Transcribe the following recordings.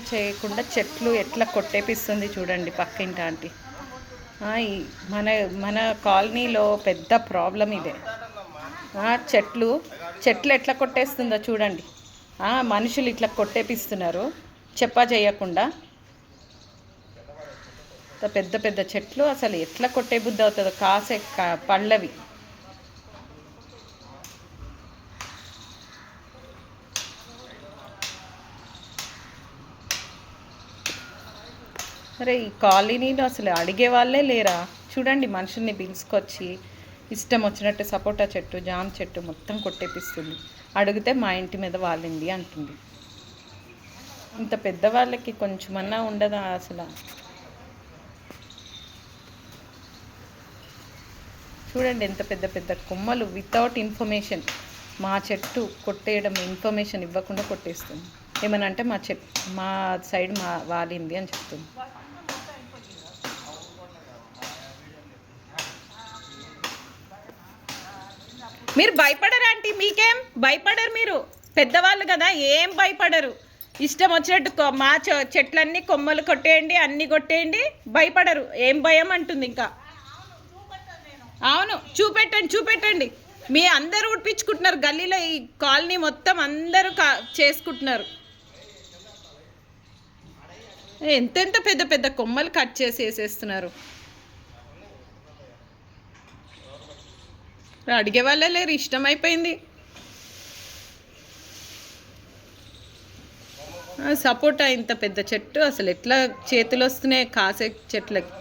చేయకుండా చెట్లు ఎట్లా కొట్టేపిస్తుంది చూడండి పక్కింటి ఆంటీ. మన మన కాలనీలో పెద్ద ప్రాబ్లం ఇదే. చెట్లు ఎట్లా కొట్టేస్తుందో చూడండి. మనుషులు ఇట్లా కొట్టేపిస్తున్నారు చెప్పా చేయకుండా. పెద్ద పెద్ద చెట్లు అసలు ఎట్లా కొట్టే బుద్ధి అవుతుందో, కాసే పళ్ళవి. అరే ఈ కాలనీలో అసలు అడిగే వాళ్ళే లేరా చూడండి. మనుషుల్ని పిలుచుకొచ్చి ఇష్టం వచ్చినట్టు సపోటా చెట్టు, జామ చెట్టు మొత్తం కొట్టేపిస్తుంది. అడిగితే మా ఇంటి మీద వాలింది అంటుంది. ఇంత పెద్దవాళ్ళకి కొంచెమన్నా ఉండదా అసలు? చూడండి ఎంత పెద్ద పెద్ద కొమ్మలు వితౌట్ ఇన్ఫర్మేషన్. మా చెట్టు కొట్టేయడం ఇన్ఫర్మేషన్ ఇవ్వకుండా కొట్టేస్తుంది. ఏమనంటే మా సైడ్ వాలింది అని చెప్తుంది. మీరు భయపడరు ఆంటీ, మీకేం భయపడరు, మీరు పెద్దవాళ్ళు కదా, ఏం భయపడరు. ఇష్టం వచ్చినట్టు మా చెట్లన్నీ కొమ్మలు కొట్టేయండి, అన్నీ కొట్టేయండి, భయపడరు. ఏం భయం అంటుంది ఇంకా. అవును, చూపెట్టండి. మీ అందరూ ఉడిపించుకుంటున్నారు గల్లీలో, ఈ కాలనీ మొత్తం అందరూ చేసుకుంటున్నారు. ఎంతెంత పెద్ద పెద్ద కొమ్మలు కట్ చేసి వేసేస్తున్నారు. అడిగే వాళ్ళే లేరు, ఇష్టమైపోయింది. సపోటా ఇంత పెద్ద చెట్టు అసలు ఎట్లా చేతులు వస్తున్నాయి కాసే చెట్లకి.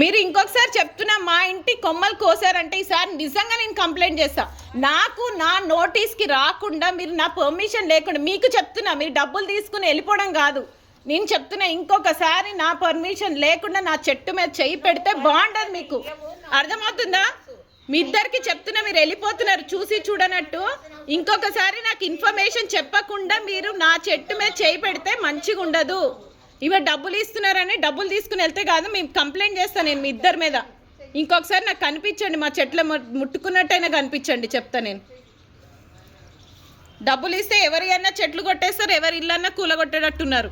మీరు ఇంకొకసారి చెప్తున్నా మా ఇంటి కొమ్మలు కోసారంటే ఈసారి నిజంగా నేను కంప్లైంట్ చేస్తా. నాకు నా నోటీస్కి రాకుండా, మీరు నా పర్మిషన్ లేకుండా, మీకు చెప్తున్నా, మీరు డబ్బులు తీసుకుని వెళ్ళిపోవడం కాదు, నేను చెప్తున్నా, ఇంకొకసారి నా పర్మిషన్ లేకుండా నా చెట్టు మీద చెయ్యి పెడితే బాగుండదు. మీకు అర్థమవుతుందా? మీ ఇద్దరికి చెప్తున్నా, మీరు వెళ్ళిపోతున్నారు చూసి చూడనట్టు. ఇంకొకసారి నాకు ఇన్ఫర్మేషన్ చెప్పకుండా మీరు నా చెట్టు మీద చెయ్యి పెడితే మంచిగా ఉండదు. ఇవి డబ్బులు ఇస్తున్నారని డబ్బులు తీసుకుని వెళ్తే కాదు, మేము కంప్లైంట్ చేస్తాను నేను మీ ఇద్దరి మీద. ఇంకొకసారి నాకు కనిపించండి, మా చెట్ల ముట్టుకున్నట్టయినా కనిపించండి, చెప్తా నేను. డబ్బులు ఇస్తే ఎవరి అన్నా చెట్లు కొట్టేస్తారు, ఎవరి ఇల్లన్నా కూలగొట్టేటట్టున్నారు.